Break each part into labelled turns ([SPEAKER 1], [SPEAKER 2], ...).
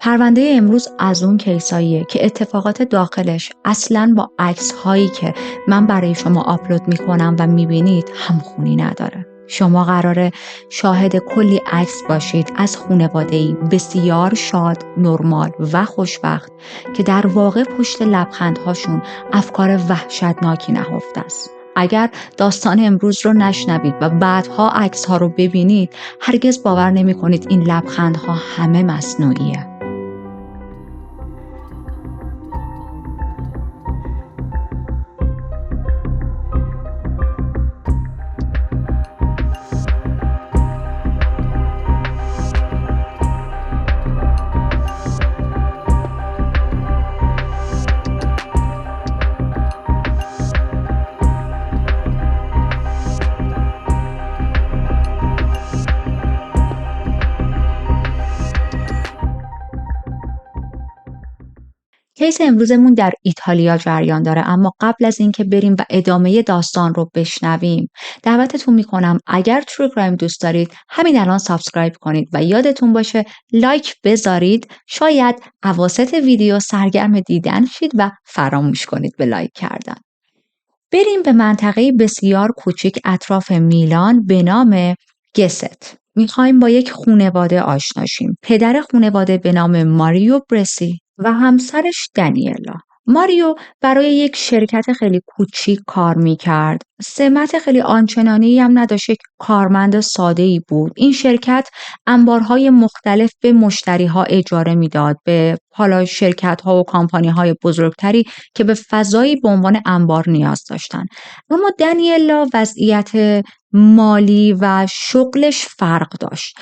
[SPEAKER 1] پرونده امروز از اون کیساییه که اتفاقات داخلش اصلاً با عکس هایی که من برای شما آپلود میکنم و میبینید همخونی نداره. شما قراره شاهد کلی عکس باشید از خانواده‌ای بسیار شاد، نرمال و خوشبخت که در واقع پشت لبخندهاشون افکار وحشتناکی نهفته است. اگر داستان امروز رو نشنوید و بعدها عکس‌ها رو ببینید، هرگز باور نمی‌کنید این لبخندها همه مصنوعیه. کیس امروزمون در ایتالیا جریان داره، اما قبل از اینکه بریم و ادامه داستان رو بشنویم، دعوتتون میکنم اگر ترو کرایم دوست دارید همین الان سابسکرایب کنید و یادتون باشه لایک بذارید. شاید اواسط ویدیو سرگرم دیدن شید و فراموش کنید به لایک کردن. بریم به منطقه بسیار کوچیک اطراف میلان به نام گست. میخوایم با یک خانواده آشنا شیم. پدر خانواده به نام ماریو برسی و همسرش دانیلا. ماریو برای یک شرکت خیلی کوچیک کار میکرد. سمت خیلی آنچنانی هم نداشت، یک کارمند ساده‌ای بود. این شرکت انبارهای مختلف به مشتریها اجاره میداد، به حالا شرکت‌ها و کمپانی‌های بزرگتری که به فضایی به عنوان انبار نیاز داشتن. اما دانیلا وضعیت مالی و شغلش فرق داشت.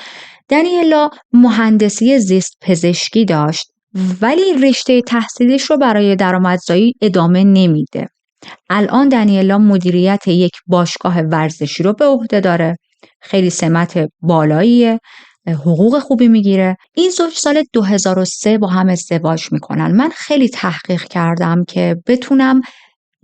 [SPEAKER 1] دانیلا مهندسی زیست پزشکی داشت ولی رشته تحصیلیش رو برای درآمدزایی ادامه نمیده. الان دانیلا مدیریت یک باشگاه ورزشی رو به عهده داره. خیلی سمت بالاییه، حقوق خوبی میگیره. این زوج سال 2003 با هم ازدواج میکنن. من خیلی تحقیق کردم که بتونم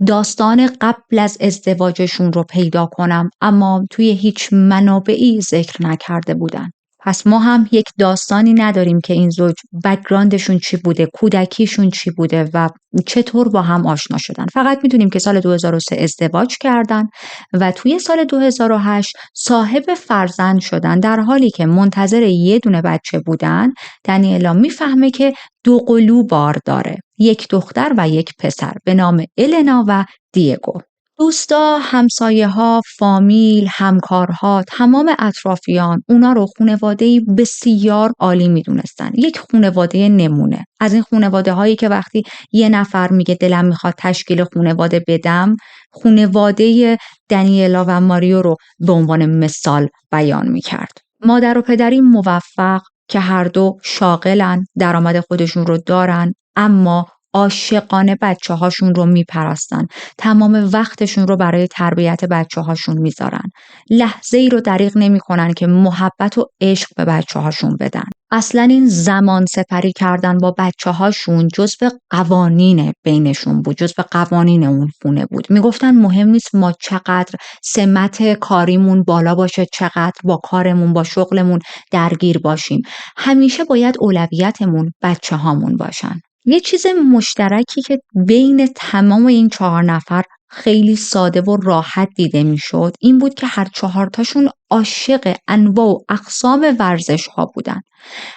[SPEAKER 1] داستان قبل از ازدواجشون رو پیدا کنم، اما توی هیچ منابعی ذکر نکرده بودن. پس ما هم یک داستانی نداریم که این زوج بک‌گراندشون چی بوده، کودکیشون چی بوده و چطور با هم آشنا شدن. فقط میدونیم که سال 2003 ازدواج کردن و توی سال 2008 صاحب فرزند شدن. در حالی که منتظر یه دونه بچه بودن، دانیلا میفهمه که دو قلو بار داره، یک دختر و یک پسر به نام النا و دیگو. دوستا، همسایه‌ها، فامیل، همکارها، تمام اطرافیان اونا رو خانواده‌ای بسیار عالی میدونستن. یک خانواده نمونه. از این خانواده هایی که وقتی یه نفر میگه دلم میخواد تشکیل خانواده بدم، خانواده دانیلا و ماریو رو به عنوان مثال بیان میکرد. مادر و پدری موفق که هر دو شاغلن، درآمد خودشون رو دارن، اما عاشقانه بچه هاشون رو میپرستن. تمام وقتشون رو برای تربیت بچه هاشون میذارن. لحظه ای رو دریغ نمی کنن که محبت و عشق به بچه هاشون بدن. اصلا این زمان سپری کردن با بچه هاشون جزو قوانین بینشون بود، جزو قوانین اون خونه بود. میگفتن مهم نیست ما چقدر سمت کاریمون بالا باشه، چقدر با کارمون با شغلمون درگیر باشیم، همیشه باید اولویتمون بچه هامون باشن. یه چیز مشترکی که بین تمام این 4 نفر خیلی ساده و راحت دیده میشد این بود که هر 4 تاشون عاشق انواع و اقسام ورزش ها بودن.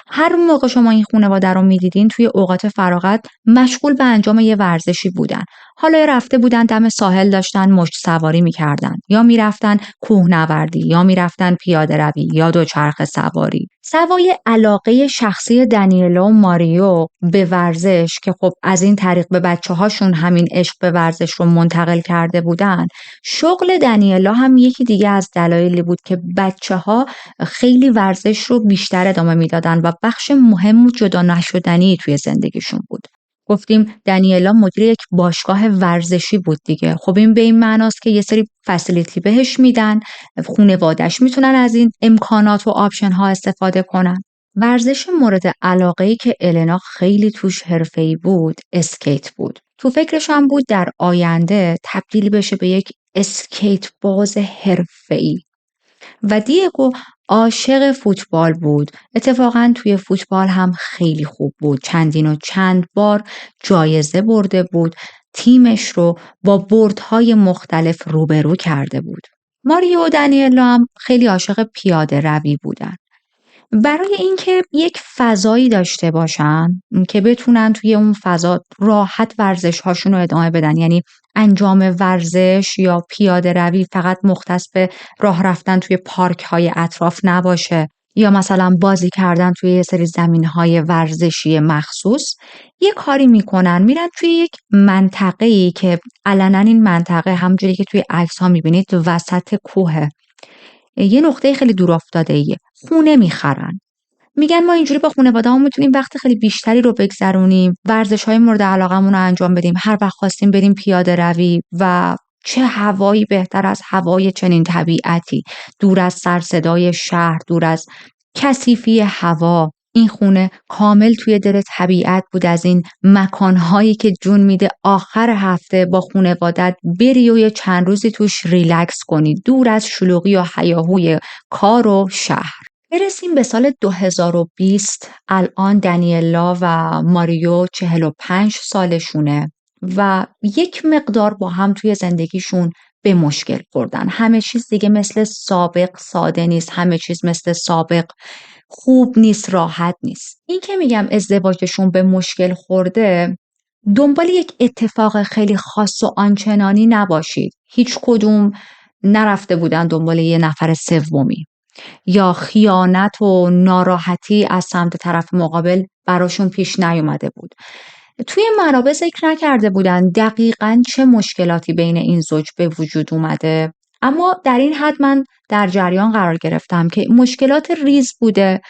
[SPEAKER 1] هر موقع شما این خانواده رو میدیدین توی اوقات فراغت مشغول به انجام یه ورزشی بودن. حالا رفته بودن دم ساحل داشتن مشت سواری میکردن، یا میرفتن کوهنوردی، یا میرفتن پیاده روی، یا دوچرخه سواری. سوای علاقه شخصی دانیلا و ماریو به ورزش که خب از این طریق به بچه هاشون همین عشق به ورزش رو منتقل کرده بودن، شغل دانیلا هم یکی دیگه از دلایلی بود که بچه ها خیلی ورزش رو بیشتر ادامه میدادن و بخش مهم و جدا نشدنی توی زندگیشون بود. گفتیم دانیلا مدیر یک باشگاه ورزشی بود دیگه. خب این به این معناست که یه سری فسیلیتی بهش میدن، خانواده‌اش میتونن از این امکانات و آپشن ها استفاده کنن. ورزش مورد علاقه‌ای که النا خیلی توش حرفه‌ای بود اسکیت بود. تو فکرش هم بود در آینده تبدیل بشه به یک اسکیت باز حرفه‌ای. و دیگو عاشق فوتبال بود. اتفاقا توی فوتبال هم خیلی خوب بود. چندین و چند بار جایزه برده بود. تیمش رو با بردهای مختلف روبرو کرده بود. ماریو و دنیلا هم خیلی عاشق پیاده روی بودن. برای اینکه یک فضایی داشته باشن که بتونن توی اون فضا راحت ورزش‌هاشون رو ادامه بدن، یعنی انجام ورزش یا پیاده روی فقط مختص به راه رفتن توی پارک‌های اطراف نباشه یا مثلا بازی کردن توی یه سری زمین‌های ورزشی مخصوص، یه کاری میکنن، میرن توی یک منطقه‌ای که علنا این منطقه همونجوری که توی عکس‌ها میبینید وسط کوهه، یه نقطه خیلی دور افتاده‌ایه. خونه میخرن. میگن ما اینجوری با خانواده‌مون میتونیم وقت خیلی بیشتری رو بگذرونیم، ورزش‌های مورد علاقمون رو انجام بدیم، هر وقت خواستیم بریم پیاده روی و چه هوایی بهتر از هوای چنین طبیعتی، دور از سر صدای شهر، دور از کثیفی هوا. این خونه کامل توی دل طبیعت بود، از این مکانهایی که جون میده آخر هفته با خانوادت بری و یه چند روزی توش ریلکس کنی، دور از شلوغی و هیاهوی کار و شهر. برسیم به سال 2020. الان دنیلا و ماریو 45 سالشونه و یک مقدار با هم توی زندگیشون به مشکل خوردن. همه چیز دیگه مثل سابق ساده نیست، همه چیز مثل سابق خوب نیست، راحت نیست. این که میگم ازدواجشون به مشکل خورده، دنبال یک اتفاق خیلی خاص و آنچنانی نباشید. هیچ کدوم نرفته بودن دنبال یه نفر سومی یا خیانت و ناراحتی از سمت طرف مقابل براشون پیش نیومده بود. توی منابع ذکر نکرده بودن دقیقاً چه مشکلاتی بین این زوج به وجود اومده، اما در این حد من در جریان قرار گرفتم که مشکلات ریز بوده.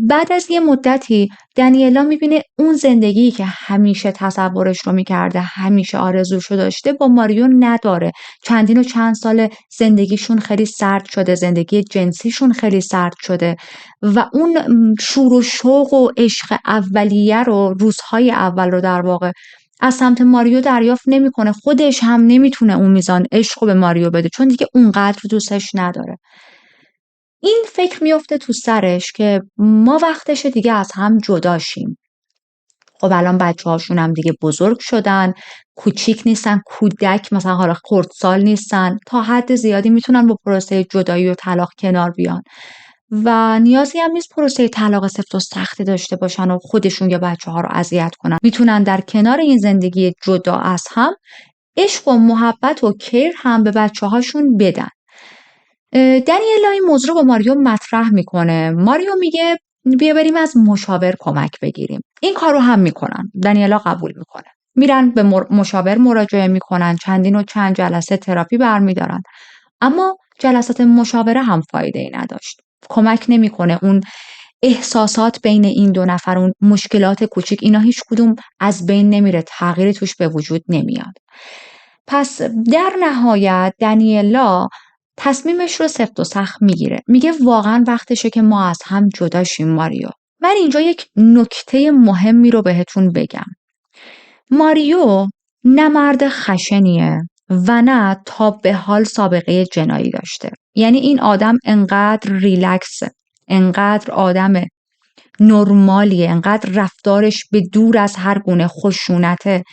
[SPEAKER 1] بعد از یه مدتی دنیلا میبینه اون زندگی که همیشه تصورش رو میکرده، همیشه آرزوشو داشته، با ماریو نداره. چندین و چند سال زندگیشون خیلی سرد شده، زندگی جنسیشون خیلی سرد شده و اون شور و شوق و عشق اولیه رو، روزهای اول رو در واقع از سمت ماریو دریافت نمیکنه. خودش هم نمیتونه اون میزان عشق رو به ماریو بده چون دیگه اونقدر دوستش نداره. این فکر میفته تو سرش که ما وقتشه دیگه از هم جدا شیم. خب الان بچه‌هاشون هم دیگه بزرگ شدن، کوچیک نیستن، کودک مثلا حالا خردسال نیستن، تا حد زیادی میتونن با پروسه جدایی و طلاق کنار بیان و نیازی هم نیست پروسه طلاق سفت و سختی داشته باشن و خودشون یا بچه‌ها رو اذیت کنن. میتونن در کنار این زندگی جدا از هم عشق و محبت و کیر هم به بچه‌هاشون بدن. دنیلا این موضوع رو با ماریو مطرح میکنه. ماریو میگه بیا بریم از مشاور کمک بگیریم. این کارو هم میکنن. دنیلا قبول میکنه. میرن به مشاور مراجعه میکنن، چندین و چند جلسه تراپی برمیدارن، اما جلسات مشاوره هم فایده ای نداشت. کمک نمیکنه. اون احساسات بین این دو نفر، اون مشکلات کوچیک، اینا هیچ کدوم از بین نمیره، تغییری توش به وجود نمیاد. پس در نهایت دنیلا تصمیمش رو سفت و سخت میگیره. میگه واقعا وقتشه که ما از هم جدا شیم ماریو. من اینجا یک نکته مهمی رو بهتون بگم. ماریو نه مرد خشنیه و نه تا به حال سابقه جنایی داشته. یعنی این آدم انقدر ریلکسه، انقدر آدم نرمالیه، انقدر رفتارش به دور از هر گونه خشونته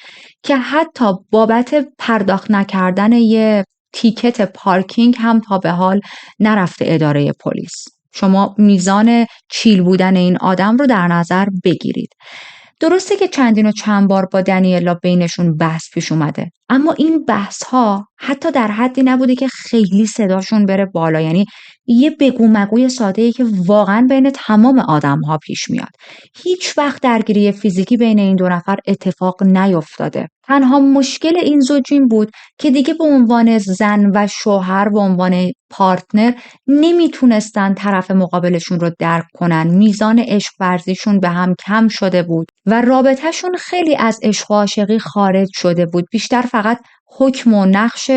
[SPEAKER 1] که حتی بابت پرداخت نکردن یه تیکت پارکینگ هم تا به حال نرفته اداره پلیس. شما میزان چیل بودن این آدم رو در نظر بگیرید. درسته که چندین و چند بار با دنیلا بینشون بحث پیش اومده، اما این بحث ها حتی در حدی نبوده که خیلی صداشون بره بالا، یعنی یه بگو مگوی ساده ای که واقعا بین تمام آدم ها پیش میاد. هیچ وقت درگیری فیزیکی بین این دو نفر اتفاق نیفتاده. تنها مشکل این زوج این بود که دیگه به عنوان زن و شوهر، به عنوان پارتنر، نمیتونستن طرف مقابلشون رو درک کنن. میزان عشق ورزیشون به هم کم شده بود و رابطهشون خیلی از عشق و عاشقی خارج شده بود. بیشتر فقط حکم و نقش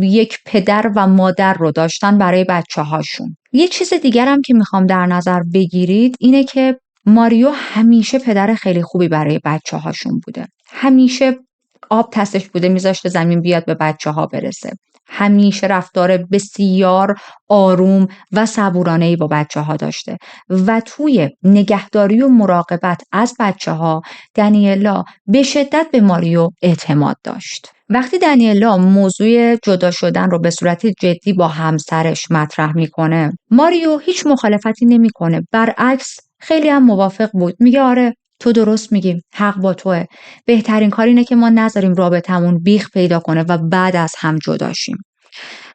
[SPEAKER 1] یک پدر و مادر رو داشتن برای بچه هاشون. یه چیز دیگر هم که میخوام در نظر بگیرید اینه که ماریو همیشه پدر خیلی خوبی برای بچه هاشون بوده. همیشه آب تستش بوده، میذاشته زمین بیاد به بچه ها برسه. همیشه رفتار بسیار آروم و صبورانه‌ای با بچه‌ها داشته و توی نگهداری و مراقبت از بچه‌ها دانیلا به شدت به ماریو اعتماد داشت. وقتی دانیلا موضوع جدا شدن رو به صورت جدی با همسرش مطرح میکنه، ماریو هیچ مخالفتی نمیکنه. برعکس خیلی هم موافق بود. میگه آره تو درست میگی، حق با توه. بهترین کار اینه که ما نذاریم رابطمون بیخ پیدا کنه و بعد از هم جدا شیم.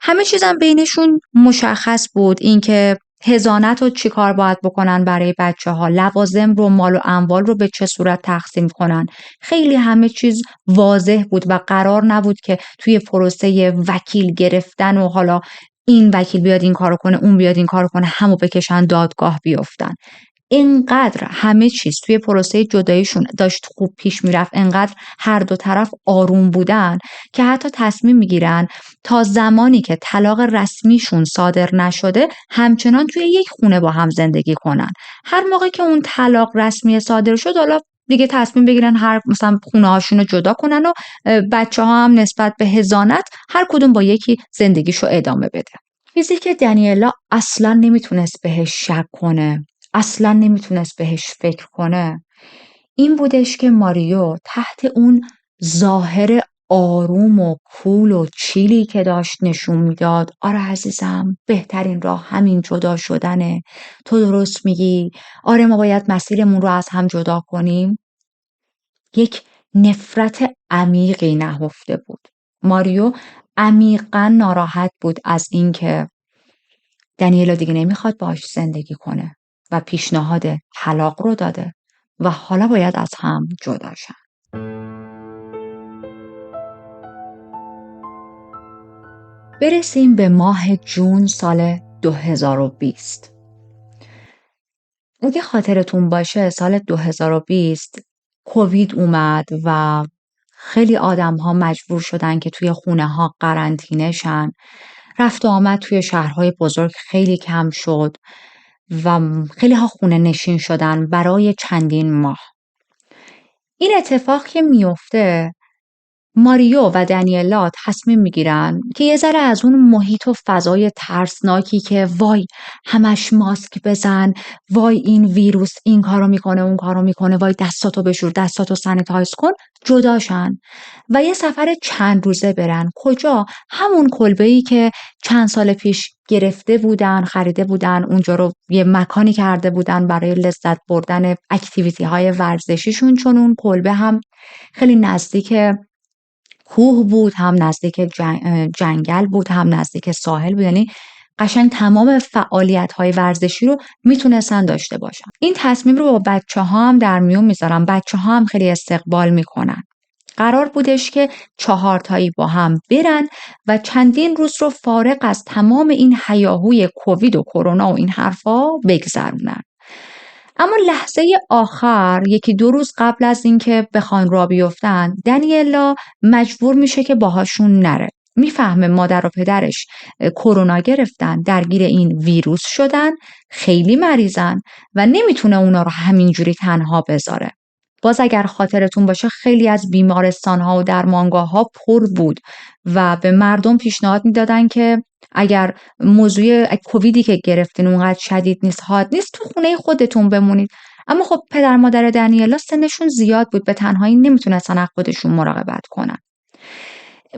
[SPEAKER 1] همه چیزم بینشون مشخص بود، اینکه حضانت رو چی کار باید بکنن برای بچه‌ها، لوازم رو، مال و اموال رو به چه صورت تقسیم کنن. خیلی همه چیز واضح بود و قرار نبود که توی پروسه وکیل گرفتن و حالا این وکیل بیاد این کارو کنه اون بیاد این کارو کنه همو بکشن دادگاه بیفتن. اینقدر همه چیز توی پروسه جداییشون داشت خوب پیش میرفت، اینقدر هر دو طرف آروم بودن که حتی تصمیم میگیرن تا زمانی که طلاق رسمیشون صادر نشده همچنان توی یک خونه با هم زندگی کنن. هر موقع که اون طلاق رسمی صادر شد حالا دیگه تصمیم بگیرن هر مثلا خونه هاشون رو جدا کنن و بچه ها هم نسبت به حضانت هر کدوم با یکی زندگیشو ادامه بده. چیزی که دانیلا اصلا نمیتونست بهش شک کنه، اصلا نمیتونست بهش فکر کنه، این بودش که ماریو تحت اون ظاهر آروم و کول و چیلی که داشت نشون میداد، آره عزیزم بهترین راه همین جدا شدنه، تو درست میگی، آره ما باید مسیرمون رو از هم جدا کنیم، یک نفرت عمیقی نهفته بود. ماریو عمیقا ناراحت بود از اینکه دانیلا دیگه نمیخواد باهاش زندگی کنه و پیشنهاد طلاق رو داده و حالا باید از هم جدا شن. برسیم به ماه جون سال 2020. اگه خاطرتون باشه سال 2020 کووید اومد و خیلی آدم ها مجبور شدن که توی خونه ها قرنطینه شن. رفت و آمد توی شهرهای بزرگ خیلی کم شد و خیلی ها خونه نشین شدن برای چندین ماه. این اتفاق که میفته ماریو و دانیلا تصمیم میگیرن که یه ذره از اون محیط و فضای ترسناکی که وای همش ماسک بزن، وای این ویروس این کارو میکنه اون کارو میکنه، وای دستاتو بشور دستاتو سانیتایز کن، جداشن و یه سفر چند روزه برن. کجا؟ همون کلبه‌ای که چند سال پیش گرفته بودن، خریده بودن، اونجا رو یه مکانی کرده بودن برای لذت بردن اکتیویتی های ورزشیشون، چون اون کلبه هم خیلی نزدیک کوه بود، هم نزدیک جنگل بود، هم نزدیک ساحل بود، یعنی قشنگ تمام فعالیت‌های ورزشی رو میتونستن داشته باشن. این تصمیم رو با بچه‌ها هم در میون میذارن، بچه‌ها هم خیلی استقبال میکنن. قرار بودش که 4 تایی با هم برن و چندین روز رو فارغ از تمام این هیاهوی کووید و کرونا و این حرفا بگذرونن. اما لحظه آخر 1-2 روز قبل از اینکه بخوان راه بیفتن، دانیلا مجبور میشه که باهاشون نره. میفهمه مادر و پدرش کرونا گرفتن، درگیر این ویروس شدن، خیلی مریضن و نمیتونه اونا رو همینجوری تنها بذاره. باز اگر خاطرتون باشه خیلی از بیمارستان‌ها و درمانگاه‌ها پر بود و به مردم پیشنهاد میدادن که اگر موضوع کوویدی که گرفتین اونقدر شدید نیست، حاد نیست، تو خونه خودتون بمونید. اما خب پدر مادر دانیلا سنشون زیاد بود، به تنهایی نمیتونستن از خودشون مراقبت کنن.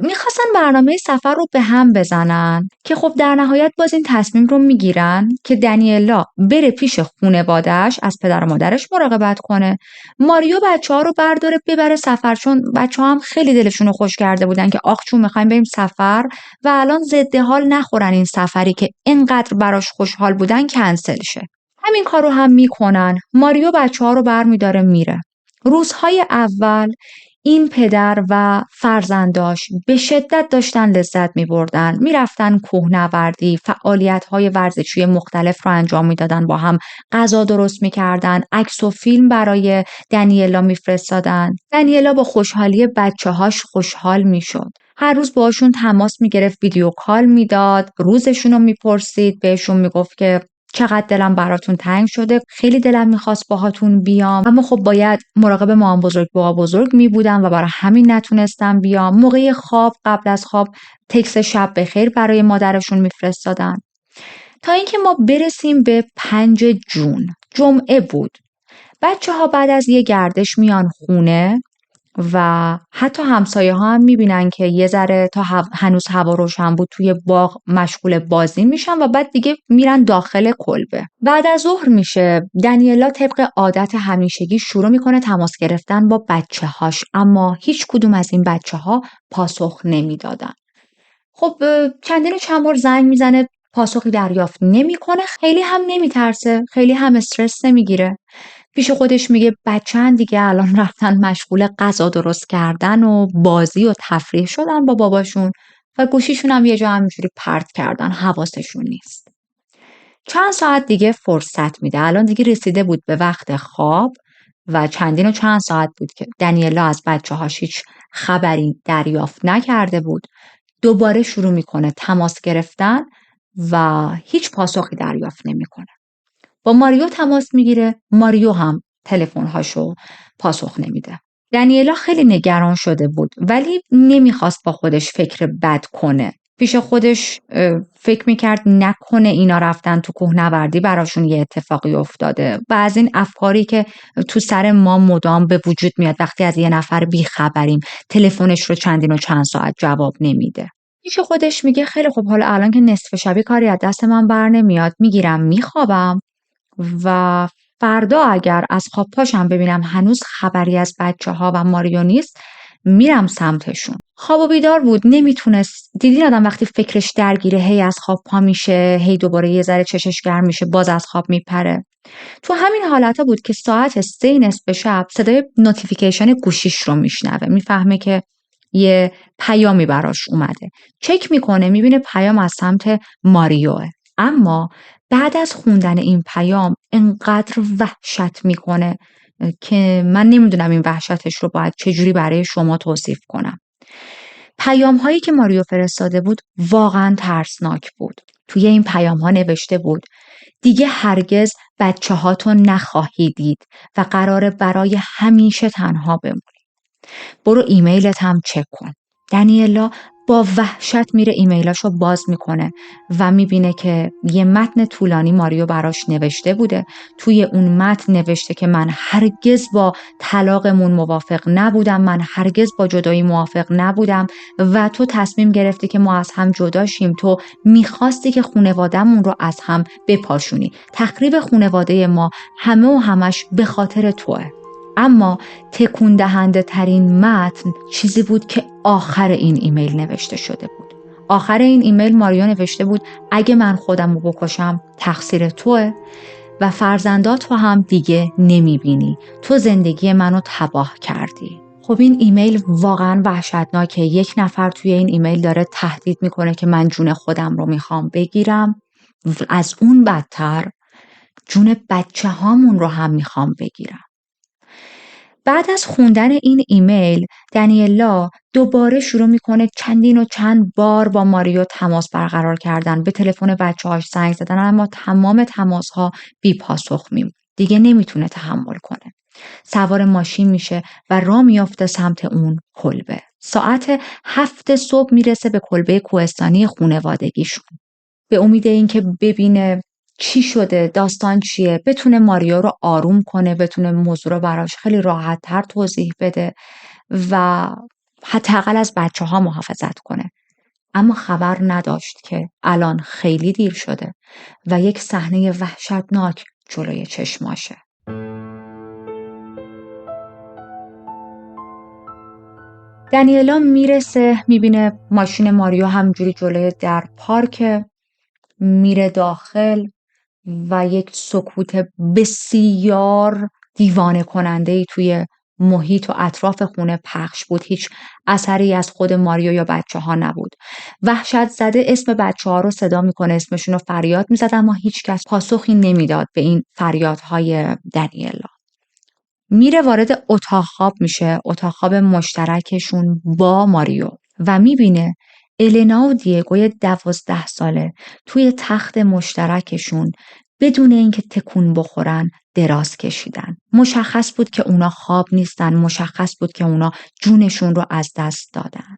[SPEAKER 1] میخواستن برنامه سفر رو به هم بزنن که خب در نهایت باز این تصمیم رو میگیرن که دانیلا بره پیش خانواده‌اش از پدر و مادرش مراقبت کنه، ماریو بچه‌ها رو برداره ببره سفر، چون بچه‌ها هم خیلی دلشون رو خوش کرده بودن که آخ چون میخوایم بریم سفر و الان ضد حال نخورن این سفری که اینقدر براش خوشحال بودن کنسل شه. همین کارو هم میکنن. ماریو بچه‌ها رو برمیداره میره. روزهای اول این پدر و فرزنداش به شدت داشتن لذت می بردن، می رفتن کوهنوردی، فعالیت‌های ورزشی مختلف رو انجام می دادن، با هم غذا درست می کردن، عکس و فیلم برای دانیلا می فرستادن. دانیلا با خوشحالی بچه‌هاش خوشحال می شد. هر روز باشون تماس می گرفت، ویدیو کال می داد، روزشون رو می پرسید، بهشون می گفت که چقدر دلم براتون تنگ شده، خیلی دلم میخواست باهاتون بیام، اما خب باید مراقب مامان بزرگ بابا بزرگ میبودم و برای همین نتونستم بیام. موقع خواب، قبل از خواب تکست شب بخیر برای مادرشون میفرستادن. تا اینکه ما برسیم به 5 جون، جمعه بود. بچه‌ها بعد از یه گردش میان خونه و حتی همسایه ها هم میبینن که یه ذره تا هنوز هوا روشن بود توی باغ مشغول بازی میشن و بعد دیگه میرن داخل کلبه. بعد از ظهر میشه، دنیلا طبق عادت همیشگی شروع میکنه تماس گرفتن با بچه هاش، اما هیچ کدوم از این بچه ها پاسخ نمیدادن. خب چندین و چند بار زنگ میزنه، پاسخی دریافت نمیکنه. خیلی هم نمیترسه، خیلی هم استرس نمیگیره. پیش خودش میگه بچه‌ن دیگه، الان رفتن مشغول غذا درست کردن و بازی و تفریح شدن با باباشون و گوشیشون هم یه جا همینجوری پرت کردن، حواسشون نیست. چند ساعت دیگه فرصت میده. الان دیگه رسیده بود به وقت خواب و چندین و چند ساعت بود که دنیلا از بچه‌هاش هیچ خبری دریافت نکرده بود. دوباره شروع میکنه تماس گرفتن و هیچ پاسخی دریافت نمیکنه. با ماریو تماس میگیره، ماریو هم تلفن‌هاشو پاسخ نمیده. دنیلا خیلی نگران شده بود ولی نمیخواست با خودش فکر بد کنه. پیش خودش فکر میکرد نکنه اینا رفتن تو کوهنوردی براشون یه اتفاقی افتاده و از این افکاری که تو سر ما مدام به وجود میاد وقتی از یه نفر بیخبریم، تلفنش رو چندین و چند ساعت جواب نمیده. پیش خودش میگه خیلی خب، حالا الان که نصف شبی کاری از دست من بر نمیاد، میگیرم میخوابم و فردا اگر از خواب پاشم ببینم هنوز خبری از بچه‌ها و ماریو نیست، میرم سمتشون. خواب و بیدار بود، نمیتونست. دیدین آدم وقتی فکرش درگیره هی از خواب پا میشه، هی دوباره یه ذره چشش گرم میشه، باز از خواب میپره. تو همین حالتا بود که ساعت 3 نصف شب صدای نوتیفیکیشن گوشیش رو میشنوه. میفهمه که یه پیامی براش اومده. چک میکنه، میبینه پیام از سمت ماریوه. اما بعد از خوندن این پیام انقدر وحشت میکنه که من نمیدونم این وحشتش رو باید چجوری برای شما توصیف کنم. پیام هایی که ماریو فرستاده بود واقعا ترسناک بود. توی این پیام ها نوشته بود دیگه هرگز بچه هاتو نخواهی دید و قراره برای همیشه تنها بمونی. برو ایمیلت هم چک کن. دنیلا با وحشت میره ایمیلاشو باز میکنه و میبینه که یه متن طولانی ماریو براش نوشته بوده. توی اون متن نوشته که من هرگز با طلاقمون موافق نبودم، من هرگز با جدایی موافق نبودم و تو تصمیم گرفتی که ما از هم جدا شیم. تو میخواستی که خانواده‌مون رو از هم بپاشونی. تخریب خانواده ما همه و همش به خاطر توه. اما تکون دهنده ترین متن چیزی بود که آخر این ایمیل نوشته شده بود. آخر این ایمیل ماریو نوشته بود اگه من خودم رو بکشم تقصیر توه و فرزندات رو هم دیگه نمیبینی. تو زندگی منو تباه کردی. خب این ایمیل واقعا وحشتناکه. یک نفر توی این ایمیل داره تهدید میکنه که من جون خودم رو میخوام بگیرم. از اون بدتر جون بچه هامون رو هم میخوام بگیرم. بعد از خوندن این ایمیل دنیلا دوباره شروع میکنه چندین و چند بار با ماریو تماس برقرار کردن، به تلفن بچه‌هاش زنگ زدن، اما تمام تماس‌ها بی پاسخ میمونه. دیگه نمیتونه تحمل کنه. سوار ماشین میشه و راه میافته سمت اون کلبه. ساعت 7 صبح میرسه به کلبه کوهستانی خانوادگیشون. به امید اینکه ببینه چی شده، داستان چیه، بتونه ماریو رو آروم کنه، بتونه موضوع رو براش خیلی راحت تر توضیح بده و حداقل از بچه‌ها محافظت کنه. اما خبر نداشت که الان خیلی دیر شده و یک صحنه وحشتناک جلوی چشماشه. دنیلا میرسه، میبینه ماشین ماریو همجوری جلوی در پارک، میره داخل و یک سکوت بسیار دیوانه کننده‌ای توی محیط و اطراف خونه پخش بود. هیچ اثری از خود ماریو یا بچه‌ها نبود. وحشت زده اسم بچه‌ها رو صدا میکنه، اسمشون رو فریاد میزد، اما هیچ کس پاسخی نمیداد به این فریادهای دنیلا. میره وارد اتاق خواب میشه، اتاق خواب مشترکشون با ماریو، و میبینه النا و دیگوی 12 ساله توی تخت مشترکشون بدون اینکه تکون بخورن دراز کشیدن. مشخص بود که اونا خواب نیستن، مشخص بود که اونا جونشون رو از دست دادن.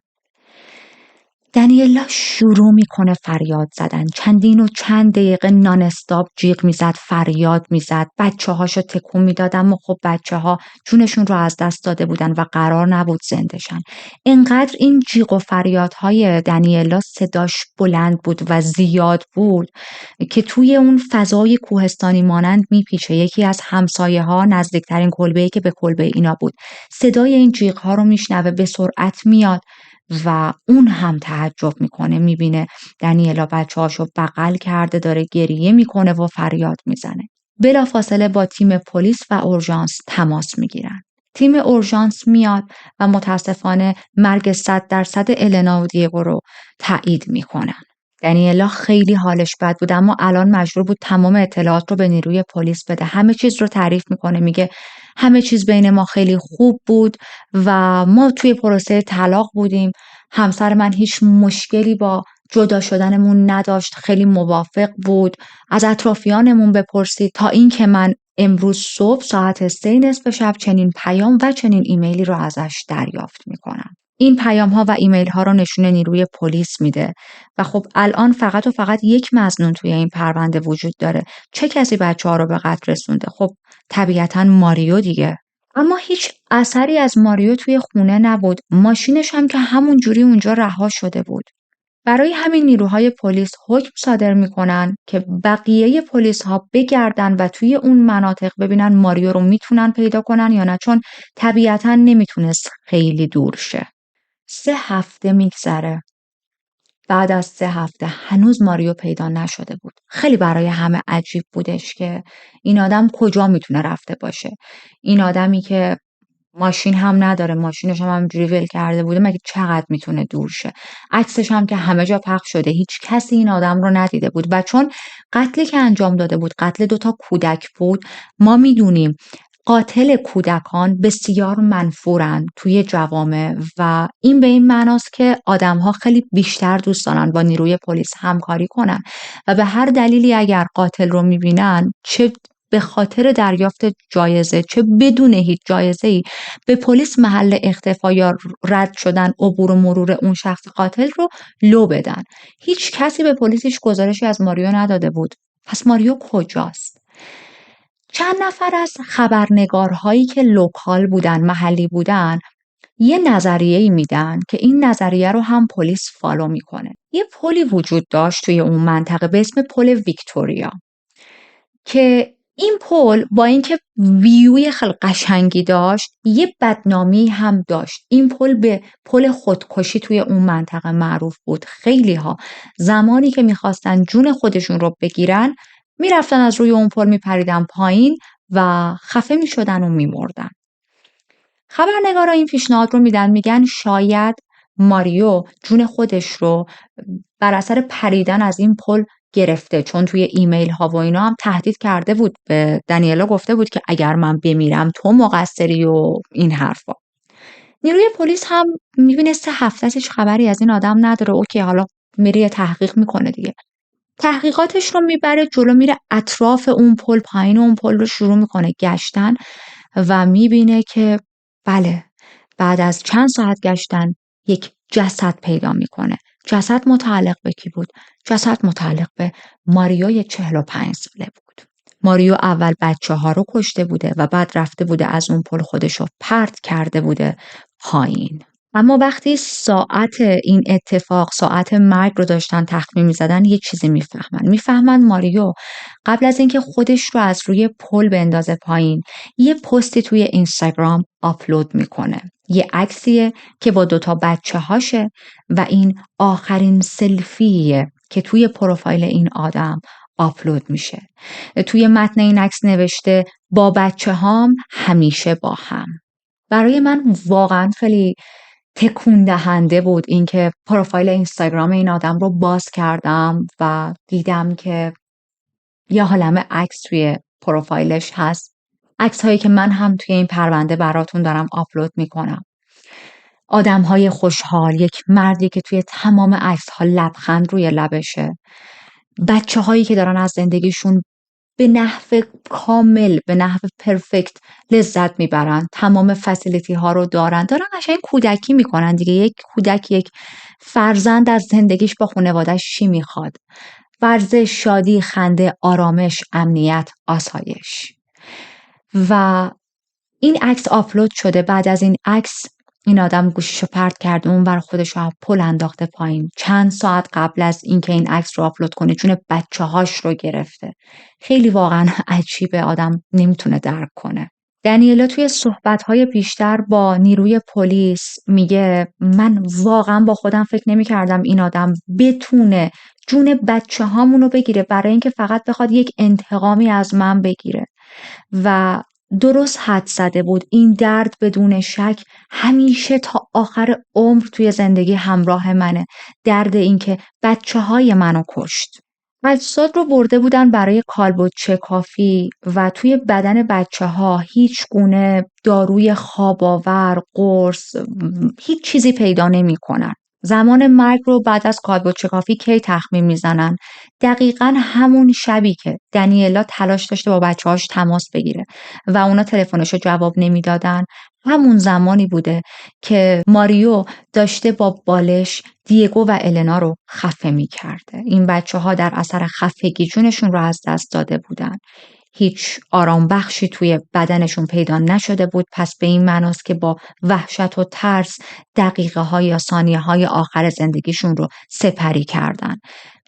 [SPEAKER 1] دنیلا شروع میکنه فریاد زدن. چندین و چند دقیقه نان استاپ جیغ میزد، فریاد میزد. بچه‌هاشو تکون میداد، اما خب بچه‌ها جونشون رو از دست داده بودن و قرار نبود زنده شن. انقدر این جیغ و فریادهای دنیلا صداش بلند بود و زیاد بود که توی اون فضای کوهستانی مانند میپیچه. یکی از همسایه‌ها، نزدیکترین کلبه‌ای که به کلبه اینا بود، صدای این جیغ‌ها رو میشنوه، به سرعت میاد و اون هم تعجب میکنه. میبینه دنیلا بچه‌هاشو بغل کرده داره گریه میکنه و فریاد میزنه. بلافاصله با تیم پلیس و اورژانس تماس میگیرن. تیم اورژانس میاد و متاسفانه مرگ 100% النا و دیگو رو تایید میکنن. دنیلا خیلی حالش بد بود، اما الان مجبور بود تمام اطلاعات رو به نیروی پلیس بده. همه چیز رو تعریف میکنه، میگه همه چیز بین ما خیلی خوب بود و ما توی پروسه طلاق بودیم. همسر من هیچ مشکلی با جدا شدنمون نداشت، خیلی موافق بود. از اطرافیانمون بپرسید تا اینکه من امروز صبح ساعت 3 شب چنین پیام و چنین ایمیلی رو ازش دریافت میکنم. این پیام ها و ایمیل ها رو نشون نیروی پلیس میده و خب الان فقط و فقط یک مظنون توی این پرونده وجود داره. چه کسی بچه‌ها رو به قتل رسونده؟ خب طبیعتاً ماریو دیگه. اما هیچ اثری از ماریو توی خونه نبود. ماشینش هم که همون جوری اونجا رها شده بود. برای همین نیروهای پلیس حکم صادر میکنن که بقیه پلیس ها بگردن و توی اون مناطق ببینن ماریو رو میتونن پیدا کنن یا نه، چون طبیعتاً نمیتونست خیلی دور شه. 3 هفته میگذره. بعد از 3 هفته هنوز ماریو پیدا نشده بود. خیلی برای همه عجیب بودش که این آدم کجا میتونه رفته باشه. این آدمی که ماشین هم نداره، ماشینش هم همینجوری ول کرده بوده، مگه چقدر میتونه دور شه؟ عکسش هم که همه جا پخش شده، هیچ کسی این آدم رو ندیده بود. و چون قتلی که انجام داده بود قتل 2 کودک بود، ما میدونیم قاتل کودکان بسیار منفورن توی جوامع و این به این معناست که آدم‌ها خیلی بیشتر دوست دارن با نیروی پلیس همکاری کنن و به هر دلیلی اگر قاتل رو میبینن، چه به خاطر دریافت جایزه چه بدون هیچ جایزه‌ای، به پلیس محل اختفا یا رد شدن عبور و مرور اون شخص قاتل رو لو بدن. هیچ کسی به پلیس هیچ گزارشی از ماریو نداده بود. پس ماریو کجاست؟ چند نفر از خبرنگارهایی که لوکال بودن، محلی بودن، یه نظریه‌ای میدن که این نظریه رو هم پلیس فالو میکنه. یه پلی وجود داشت توی اون منطقه به اسم پل ویکتوریا که این پل با اینکه ویوی خیلی قشنگی داشت، یه بدنامی هم داشت. این پل به پل خودکشی توی اون منطقه معروف بود. خیلی ها زمانی که میخواستن جون خودشون رو بگیرن، میرفتن از روی اون پل میپریدن پایین و خفه میشدن و میمردن. خبرنگارا این پیشنهاد رو میدن، میگن شاید ماریو جون خودش رو بر اثر پریدن از این پل گرفته، چون توی ایمیل ها و اینا هم تهدید کرده بود، به دنیلا گفته بود که اگر من بمیرم تو مقصری و این حرفا. نیروی پلیس هم میبینه 3 هفته هیچ خبری از این آدم نداره. اوکی، حالا میره یه تحقیق میکنه دیگه. تحقیقاتش رو میبره جلو، میره اطراف اون پل، پایین اون پل رو شروع میکنه گشتن و میبینه که بله، بعد از چند ساعت گشتن یک جسد پیدا میکنه. جسد متعلق به کی بود؟ جسد متعلق به ماریوی 45 ساله بود. ماریو اول بچه‌ها رو کشته بوده و بعد رفته بوده از اون پل خودش رو پرت کرده بوده پایین. اما وقتی ساعت این اتفاق، ساعت مرگ رو داشتن تخمین می‌زدن، یه چیزی میفهمن ماریو قبل از اینکه خودش رو از روی پل بندازه پایین، یه پستی توی اینستاگرام آپلود میکنه. یه عکسیه که با 2 بچه‌هاشه و این آخرین سلفیه که توی پروفایل این آدم آپلود میشه. توی متن این عکس نوشته با بچه‌هام همیشه با هم. برای من واقعا خیلی تکون دهنده بود اینکه پروفایل اینستاگرام این آدم رو باز کردم و دیدم که یه عالمه عکس توی پروفایلش هست. عکس هایی که من هم توی این پرونده براتون دارم آپلود میکنم. آدم های خوشحال، یک مردی که توی تمام عکس ها لبخند روی لبشه. بچه هایی که دارن از زندگیشون به نحو کامل، به نحو پرفکت لذت میبرن، تمام فسیلیتی ها رو دارن قشنگ کودکی میکنن دیگه. یک کودک، یک فرزند از زندگیش با خانواده‌اش چی میخواد؟ ورزش، شادی، خنده، آرامش، امنیت، آسایش. و این عکس آپلود شده. بعد از این عکس این آدم گوشیشو پرت کرده اونور، خودشو از پل انداخته پایین. چند ساعت قبل از اینکه این عکس رو آپلود کنه جون بچه‌هاش رو گرفته. خیلی واقعا عجیبه، آدم نمیتونه درک کنه. دنیلا توی صحبت‌های بیشتر با نیروی پلیس میگه من واقعا با خودم فکر نمی‌کردم این آدم بتونه جون بچه‌هامونو بگیره برای اینکه فقط بخواد یک انتقامی از من بگیره. و درست حد زده بود. این درد بدون شک همیشه تا آخر عمر توی زندگی همراه منه. درد این که بچه‌های منو کشت. اجساد رو برده بودن برای کالبد چکافی و توی بدن بچه‌ها هیچ گونه داروی خواب‌آور، قرص، هیچ چیزی پیدا نمی‌کنن. زمان مرگ رو بعد از کالبد چکافی کی تخمین میزنن؟ دقیقاً همون شبی که دنیلا تلاش داشته با بچه‌هاش تماس بگیره و اونا تلفنشو جواب نمیدادن، همون زمانی بوده که ماریو داشته با بالش دیگو و النا رو خفه می‌کرده. این بچه‌ها در اثر خفگی جونشون رو از دست داده بودن. هیچ آرام بخشی توی بدنشون پیدا نشده بود، پس به این معناست که با وحشت و ترس دقیقه‌ها یا ثانیه‌های آخر زندگیشون رو سپری کردن.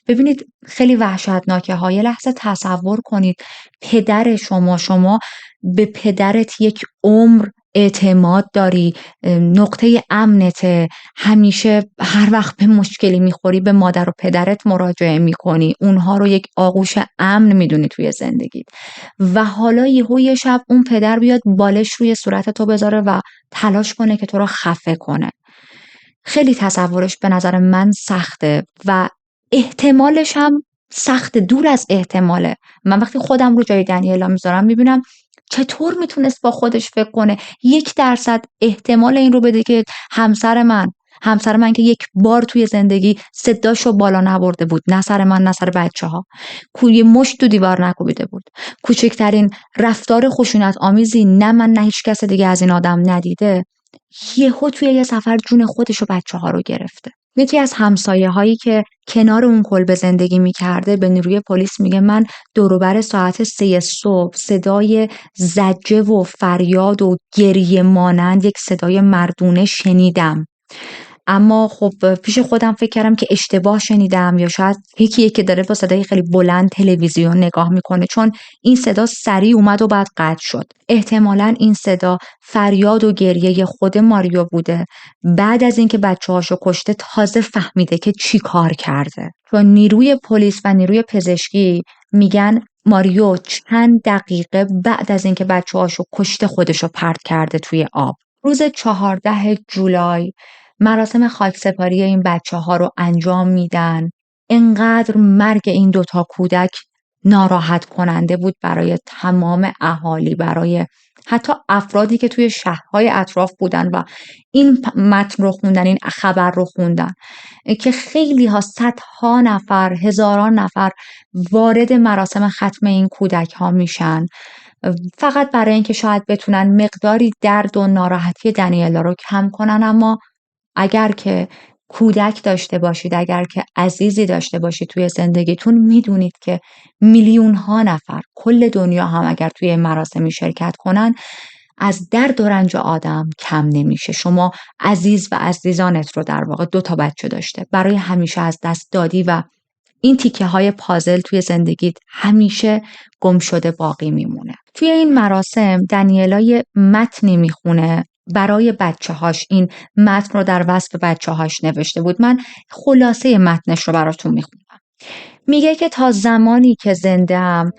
[SPEAKER 1] ببینید خیلی وحشتناکه ها. یه لحظه تصور کنید پدر شما به پدرت یک عمر اعتماد داری، نقطه امنته، همیشه هر وقت به مشکلی میخوری به مادر و پدرت مراجعه میکنی، اونها رو یک آغوش امن میدونی توی زندگیت، و حالا یه شب اون پدر بیاد بالش روی صورت تو بذاره و تلاش کنه که تو رو خفه کنه. خیلی تصورش به نظر من سخته و احتمالش هم سخته، دور از احتماله. من وقتی خودم رو جای دنیلا میذارم میبینم چطور میتونست با خودش فکر کنه 1% احتمال این رو بده که همسر من که یک بار توی زندگی صداشو بالا نبرده بود، نه سر من نه سر بچه‌ها، کوی مشت تو دیوار نکوبیده بود، کوچکترین رفتار خشونت آمیزی نه من نه هیچ کس دیگه از این آدم ندیده، یهو توی یه سفر جون خودش و بچه‌ها رو گرفته. یکی از همسایه‌هایی که کنار اون کلبه زندگی می‌کرده به نیروی پلیس میگه من دور و بر ساعت 3 صبح صدای زجه و فریاد و گریه مانند یک صدای مردونه شنیدم. اما خب پیش خودم فکر کردم که اشتباه شنیدم یا شاید یکی که داره با صدای خیلی بلند تلویزیون نگاه میکنه، چون این صدا سریع اومد و بعد قطع شد. احتمالاً این صدا فریاد و گریه خود ماریو بوده بعد از اینکه بچه‌هاشو کشته تازه فهمیده که چی کار کرده. چون نیروی پلیس و نیروی پزشکی میگن ماریو چند دقیقه بعد از اینکه بچه‌هاشو کشته خودشو پرت کرده توی آب. روز 14 جولای مراسم خاکسپاری این بچه‌ها رو انجام میدن. انقدر مرگ این دوتا کودک ناراحت کننده بود برای تمام اهالی، برای حتی افرادی که توی شهرهای اطراف بودن و این متن رو خوندن، این خبر رو خوندن، که خیلی ها، صدها نفر، هزاران نفر وارد مراسم ختم این کودک ها میشن فقط برای اینکه شاید بتونن مقداری درد و ناراحتی دنیلا رو کم کنن. اما اگر که کودک داشته باشید، اگر که عزیزی داشته باشید توی زندگیتون، میدونید که میلیون ها نفر کل دنیا هم اگر توی مراسمی شرکت کنن از درد و رنج آدم کم نمیشه. شما عزیز و عزیزانت رو در واقع 2 بچه داشته، برای همیشه از دست دادی و این تیکه های پازل توی زندگیت همیشه گم شده باقی میمونه. توی این مراسم دنیلا یه متنی میخونه برای بچه‌هاش. این متن رو در وصف بچه‌هاش نوشته بود. من خلاصه متنش رو براتون میخونم. میگه که تا زمانی که زنده‌ام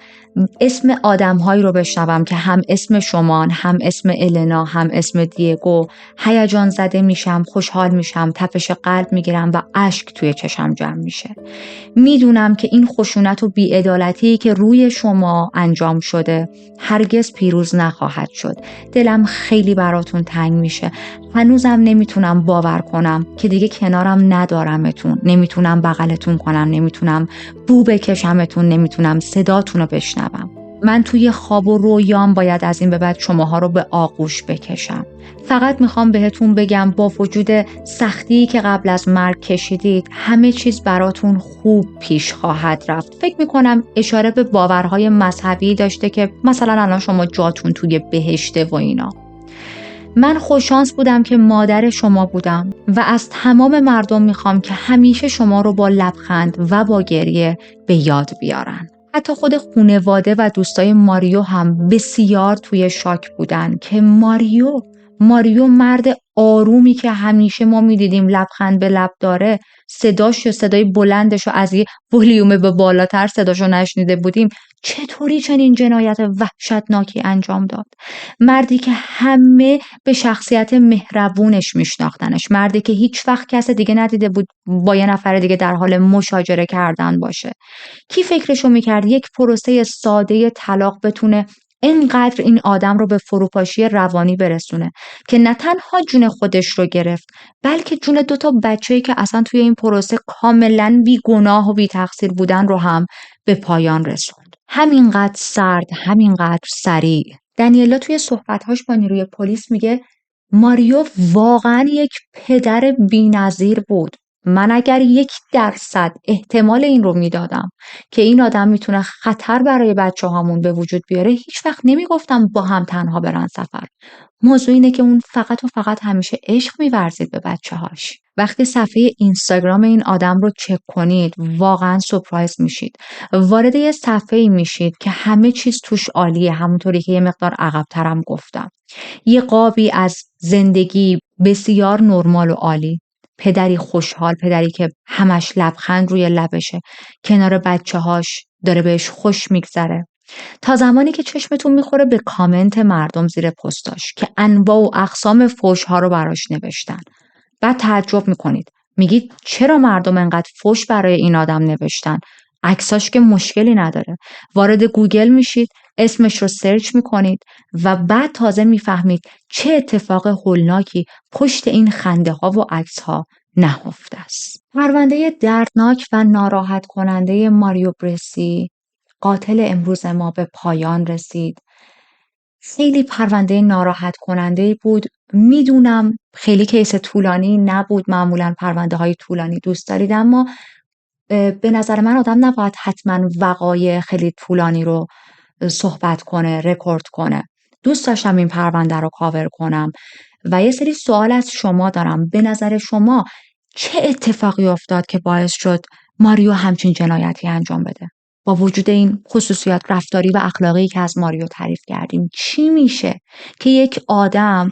[SPEAKER 1] اسم آدم‌هایی رو بشنوم که هم اسم شمان، هم اسم النا، هم اسم دیگو، هیجان زده میشم، خوشحال میشم، تپش قلب میگیرم و اشک توی چشم جمع میشه. میدونم که این خشونت و بی‌عدالتی که روی شما انجام شده هرگز پیروز نخواهد شد. دلم خیلی براتون تنگ میشه. هنوزم نمیتونم باور کنم که دیگه کنارم ندارمتون، نمیتونم بغلتون کنم، نمیتونم بو بکشمتون، نمیتونم صداتون رو بشنوم. من توی خواب و رویام باید از این به بعد شماها رو به آغوش بکشم. فقط میخوام بهتون بگم با وجود سختی که قبل از مرگ کشیدید همه چیز براتون خوب پیش خواهد رفت. فکر میکنم اشاره به باورهای مذهبی داشته که مثلا الان شما جاتون توی بهشته و اینا. من خوششانس بودم که مادر شما بودم و از تمام مردم میخوام که همیشه شما رو با لبخند و با گریه به یاد بیارن. حتی خود خانواده و دوستای ماریو هم بسیار توی شاک بودن که ماریو مرد آرومی که همیشه ما میدیدیم لبخند به لب داره، صدای بلندش رو از یه ولیوم به بالاتر صداشو نشنیده بودیم، چطوری چنین جنایت وحشتناکی انجام داد؟ مردی که همه به شخصیت مهربونش میشناختنش، مردی که هیچ وقت کس دیگه ندیده بود با یه نفر دیگه در حال مشاجره کردن باشه. کی فکرشو میکرد یک پروسه ساده طلاق بتونه اینقدر این آدم رو به فروپاشی روانی برسونه که نه تنها جون خودش رو گرفت بلکه جون 2 بچه‌ای که اصلا توی این پروسه کاملا بی گناه و بی تقصیر بودن رو هم به پایان رسوند. همینقدر سرد، همینقدر سریع. دانیلا توی صحبت‌هاش با نیروی پلیس میگه ماریو واقعا یک پدر بی‌نظیر بود. من اگر 1% احتمال این رو میدادم که این آدم میتونه خطر برای بچه هامون به وجود بیاره، هیچ وقت نمیگفتم با هم تنها برن سفر. موضوع اینه که اون فقط و فقط همیشه عشق میورزید به بچه هاش. وقتی صفحه اینستاگرام این آدم رو چک کنید واقعا سورپرایز میشید. وارد یه صفحه‌ای میشید که همه چیز توش عالیه، همونطوری که یه مقدار عقب‌ترم گفتم. یه قابی از زندگی بسیار نرمال و عالی. پدری خوشحال، پدری که همش لبخند روی لبشه، کنار بچه‌هاش داره بهش خوش میگذره. تا زمانی که چشمتون میخوره به کامنت مردم زیر پستاش که انواع و اقسام فحش‌ها رو براش نوشتن. بعد تعجب میکنید. میگید چرا مردم انقدر فحش برای این آدم نوشتن؟ عکساش که مشکلی نداره. وارد گوگل میشید، اسمش رو سرچ میکنید و بعد تازه میفهمید چه اتفاق هولناکی پشت این خنده ها و عکس ها نهفته است. پرونده دردناک و ناراحت کننده ماریو برسی، قاتل امروز ما، به پایان رسید. خیلی پرونده ناراحت کننده بود. میدونم خیلی کیس طولانی نبود، معمولا پرونده های طولانی دوست دارید، اما به نظر من آدم نباید حتما وقایع خیلی طولانی رو صحبت کنه، رکورد کنه. دوست داشتم این پرونده رو کاور کنم و یه سری سوال از شما دارم. به نظر شما چه اتفاقی افتاد که باعث شد ماریو همچین جنایتی انجام بده؟ با وجود این خصوصیات رفتاری و اخلاقی که از ماریو تعریف کردیم، چی میشه که یک آدم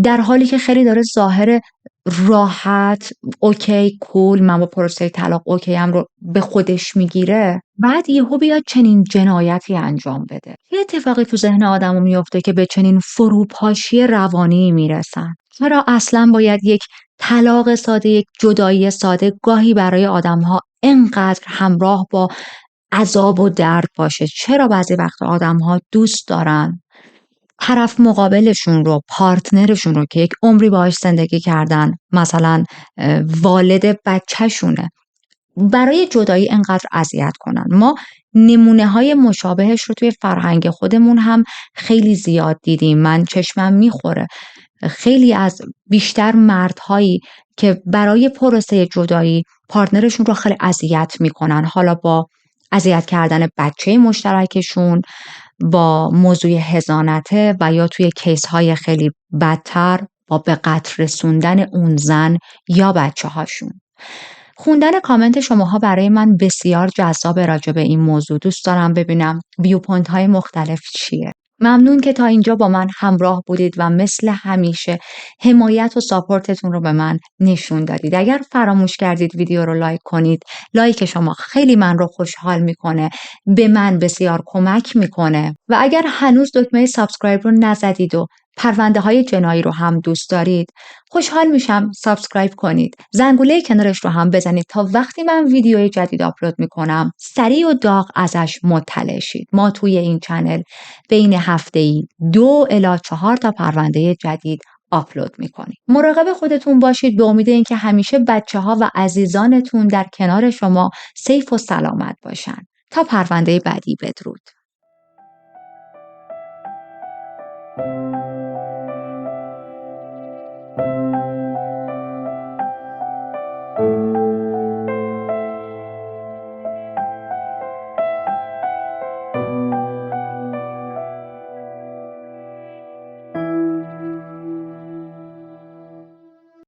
[SPEAKER 1] در حالی که خیلی داره ظاهر راحت، اوکی، کول، من با پروسه طلاق اوکی هم رو به خودش میگیره، بعد یهو بیاد چنین جنایتی انجام بده؟ چه اتفاقی تو ذهن آدمو میفته که به چنین فروپاشی روانی میرسن؟ چرا اصلا باید یک طلاق ساده، یک جدایی ساده گاهی برای آدم‌ها اینقدر همراه با عذاب و درد باشه؟ چرا بعضی وقت آدم‌ها دوست دارن طرف مقابلشون رو، پارتنرشون رو که یک عمری باهاش زندگی کردن، مثلا والد بچه‌شونه، برای جدایی اینقدر اذیت کنن؟ ما نمونه های مشابهش رو توی فرهنگ خودمون هم خیلی زیاد دیدیم. من چشمم میخوره خیلی از بیشتر مردهایی که برای پروسه جدایی پارتنرشون رو خیلی اذیت میکنن، حالا با اذیت کردن بچه مشترکشون، با موضوع حضانته و یا توی کیس های خیلی بدتر با به قتل رسوندن اون زن یا بچه هاشون. خوندن کامنت شماها برای من بسیار جذاب راجع به این موضوع. دوست دارم ببینم ویو پوینت های مختلف چیه. ممنون که تا اینجا با من همراه بودید و مثل همیشه حمایت و ساپورتتون رو به من نشون دادید. اگر فراموش کردید ویدیو رو لایک کنید، لایک شما خیلی من رو خوشحال میکنه، به من بسیار کمک میکنه. و اگر هنوز دکمه سابسکرایب رو نزدید و پرونده های جنایی رو هم دوست دارید، خوشحال میشم سابسکرایب کنید. زنگوله کنارش رو هم بزنید تا وقتی من ویدیوی جدید آپلود میکنم سریع و داغ ازش مطلع شید. ما توی این چنل بین هفته‌ای 2 الی 4 تا پرونده جدید آپلود میکنیم. مراقب خودتون باشید به امید اینکه همیشه بچه‌ها و عزیزانتون در کنار شما سیف و سلامت باشن. تا پرونده بعدی، بدرود.